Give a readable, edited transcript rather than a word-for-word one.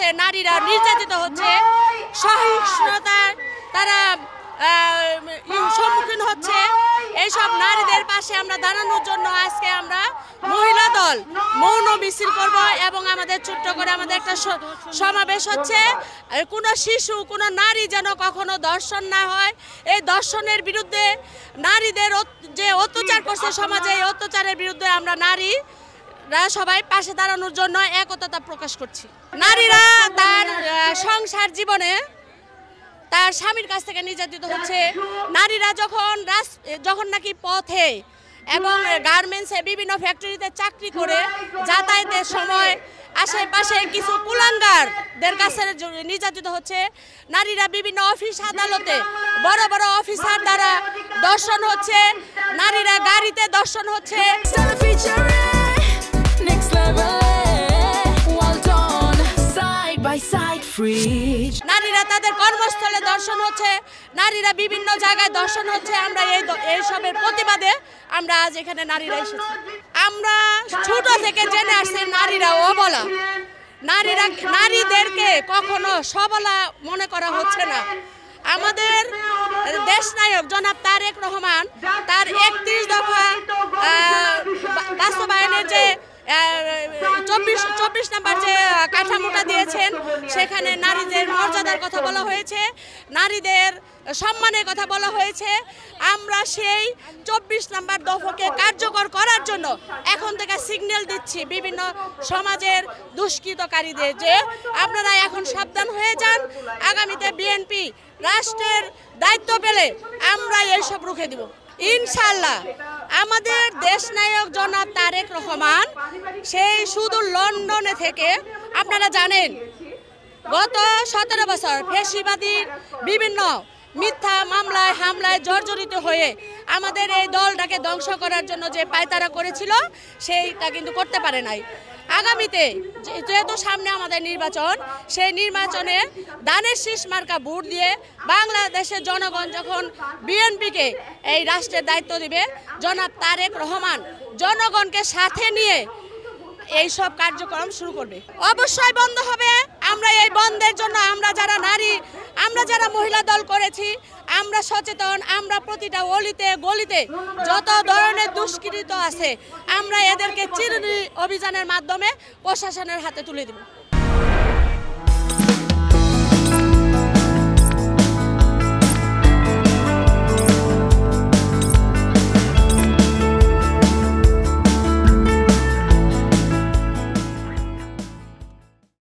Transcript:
হচ্ছে, নারীরা নির্যাতিত হচ্ছে, সহিংসতার তারা সম্মুখীন হচ্ছে। এইসব নারীদের পাশে আমরা দাঁড়ানোর জন্য আজকে আমরা মহিলা দল মৌন মিছিল করব এবং আমাদের ছোট্ট করে আমাদের একটা সমাবেশ হচ্ছে। কোনো শিশু, কোনো নারী যেন কখনো ধর্ষণ না হয়, এই ধর্ষণের বিরুদ্ধে, নারীদের যে অত্যাচার করছে সমাজে, এই অত্যাচারের বিরুদ্ধে আমরা নারীরা সবাই পাশে দাঁড়ানোর জন্য একতা প্রকাশ করছি। নারীরা তার সংসার জীবনে তার স্বামীর কাছ থেকে নির্যাতিত হচ্ছে। নারীরা যখন নাকি পথে এবং গার্মেন্টসে বিভিন্ন ফ্যাক্টরিতে চাকরি করে যাতায়াতের সময় আশেপাশে কিছু কুলাঙ্গারদের কাছে নির্যাতিত হচ্ছে। নারীরা বিভিন্ন অফিস আদালতে বড় বড় অফিসার দ্বারা ধর্ষণ হচ্ছে, নারীরা গাড়িতে ধর্ষণ হচ্ছে। নারীরা তাদের কর্মস্থলে ধর্ষণ হচ্ছে, নারীরা বিভিন্ন জায়গায় ধর্ষণ হচ্ছে। আমরা এইসবের প্রতিবাদে আমরা আজ এখানে নারীরা এসেছি। আমরা ছোট থেকে জেনে আসছি নারীরা অবলা, নারীদেরকে কখনো সবলা মনে করা হচ্ছে না। আমাদের দেশনায়ক জনাব তারেক রহমান তার 31 দফা বাস্তবায়নের যে 24 নম্বর যে কাঠামোটা দিয়েছেন, সেখানে নারীদের মর্যাদার কথা বলা হয়েছে, নারীদের সম্মানের কথা বলা হয়েছে। আমরা সেই 24 নম্বর দফাকে কার্যকর করার জন্য এখন থেকে সিগন্যাল দিচ্ছি বিভিন্ন সমাজের দুষ্কৃতকারীদের যে আপনারা এখন সাবধান হয়ে যান। আগামীতে বিএনপি রাষ্ট্রের দায়িত্ব পেলে আমরা এইসব রুখে দিব ইনশাআল্লাহ। আমাদের দেশনায়ক জনাব তারেক রহমান সেই শুধু লন্ডনে থেকে, আপনারা জানেন গত 17 বছর ফ্যাসিবাদীর বিভিন্ন মিথ্যা মামলায় হামলায় জর্জরিত হয়ে আমাদের এই দলটাকে ধ্বংস করার জন্য যে পায়তারা করেছিল সেইটা কিন্তু করতে পারে নাই। আগামীতে যেহেতু সামনে আমাদের নির্বাচন, সেই নির্বাচনে ধানের শীষ মার্কা ভোট দিয়ে বাংলাদেশের জনগণ যখন বিএনপিকে এই রাষ্ট্রের দায়িত্ব দিবে, জনাব তারেক রহমান জনগণকে সাথে নিয়ে এই সব কার্যক্রম শুরু করবে। অবশ্যই বন্ধ হবে। আমরা এই বন্ধের জন্য আমরা যারা নারী, আমরা যারা মহিলা দল করেছি, আমরা সচেতন। আমরা প্রতিটা অলিতে গলিতে যত ধরনের দুষ্কৃত আছে আমরা এদেরকে চিরুনি অভিযানের মাধ্যমে প্রশাসনের হাতে তুলে দেব।